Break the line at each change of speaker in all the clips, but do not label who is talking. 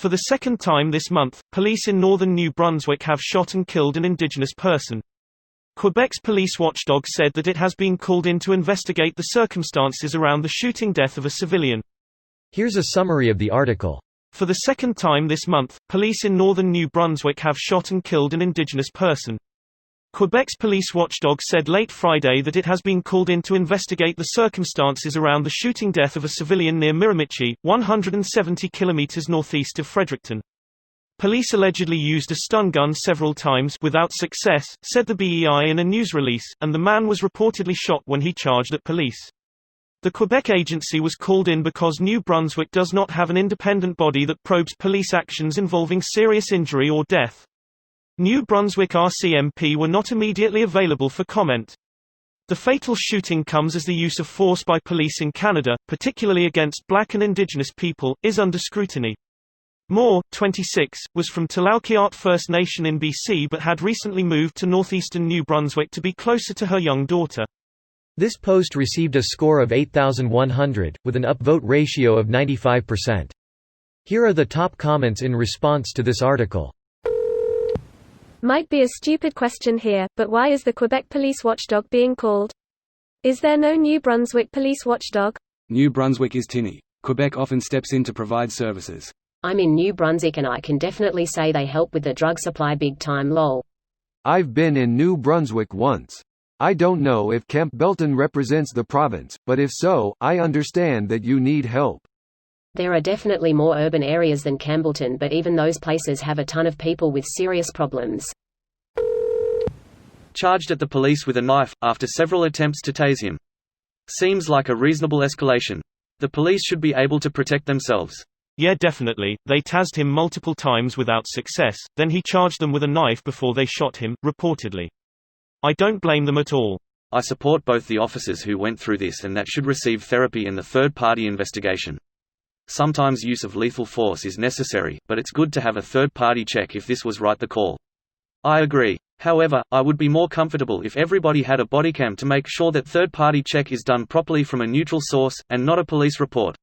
For the second time this month, police in northern New Brunswick have shot and killed an Indigenous person. Quebec's police watchdog said that it has been called in to investigate the circumstances around the shooting death of a civilian.
Here's a summary of the article.
For the second time this month, police in northern New Brunswick have shot and killed an Indigenous person. Quebec's police watchdog said late Friday that it has been called in to investigate the circumstances around the shooting death of a civilian near Miramichi, 170 kilometers northeast of Fredericton. Police allegedly used a stun gun several times without success, said the BEI in a news release, and the man was reportedly shot when he charged at police. The Quebec agency was called in because New Brunswick does not have an independent body that probes police actions involving serious injury or death. New Brunswick RCMP were not immediately available for comment. The fatal shooting comes as the use of force by police in Canada, particularly against Black and Indigenous people, is under scrutiny. Moore, 26, was from Tlaloquiart First Nation in BC but had recently moved to northeastern New Brunswick to be closer to her young daughter.
This post received a score of 8,100, with an upvote ratio of 95%. Here are the top comments in response to this article.
Might be a stupid question here, but why is the Quebec police watchdog being called? Is there no New Brunswick police watchdog?
New Brunswick is tinny. Quebec often steps in to provide services.
I'm in New Brunswick and I can definitely say they help with the drug supply big time lol.
I've been in New Brunswick once. I don't know if Campbellton represents the province, but if so, I understand that you need help.
There are definitely more urban areas than Campbellton, but even those places have a ton of people with serious problems.
Charged at the police with a knife, after several attempts to tase him. Seems like a reasonable escalation. The police should be able to protect themselves.
Yeah, definitely. They tased him multiple times without success, then he charged them with a knife before they shot him, reportedly. I don't blame them at all.
I support both the officers who went through this and that should receive therapy in the third-party investigation. Sometimes use of lethal force is necessary, but it's good to have a third-party check if this was right the call. I agree. However, I would be more comfortable if everybody had a bodycam to make sure that third-party check is done properly from a neutral source, and not a police report.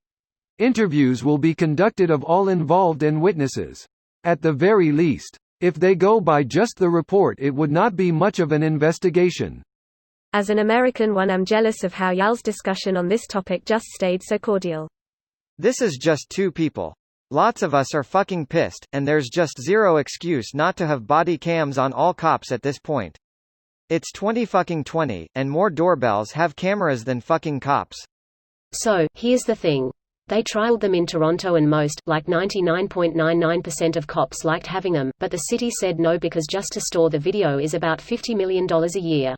Interviews will be conducted of all involved and witnesses. At the very least, if they go by just the report, it would not be much of an investigation.
As an American one, I'm jealous of how y'all's discussion on this topic just stayed so cordial.
This is just two people. Lots of us are fucking pissed, and there's just zero excuse not to have body cams on all cops at this point. It's 2020, and more doorbells have cameras than fucking cops.
So, here's the thing. They trialed them in Toronto and most, like 99.99% of cops liked having them, but the city said no because just to store the video is about $50 million a year.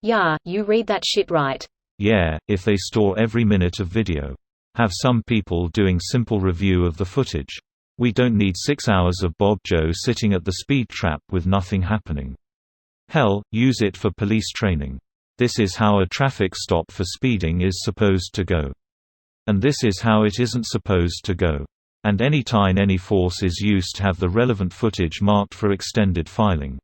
Yeah, you read that shit right.
Yeah, if they store every minute of video. Have some people doing simple review of the footage. We don't need 6 hours of Bob Joe sitting at the speed trap with nothing happening. Hell, use it for police training. This is how a traffic stop for speeding is supposed to go. And this is how it isn't supposed to go. And any time any force is used, have the relevant footage marked for extended filing.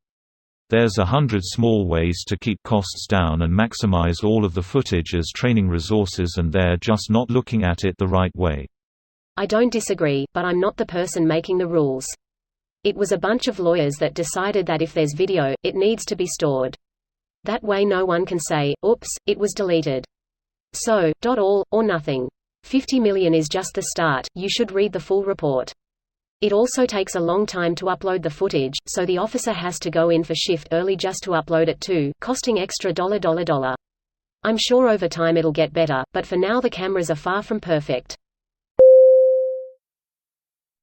There's 100 small ways to keep costs down and maximize all of the footage as training resources, and they're just not looking at it the right way.
I don't disagree, but I'm not the person making the rules. It was a bunch of lawyers that decided that if there's video, it needs to be stored. That way no one can say, oops, it was deleted. So, all, or nothing. 50 million is just the start, you should read the full report. It also takes a long time to upload the footage, so the officer has to go in for shift early just to upload it too, costing extra $. I'm sure over time it'll get better, but for now the cameras are far from perfect.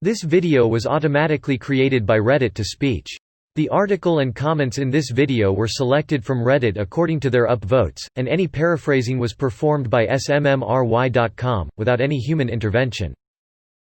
This video was automatically created by Reddit to speech. The article and comments in this video were selected from Reddit according to their upvotes, and any paraphrasing was performed by smmry.com, without any human intervention.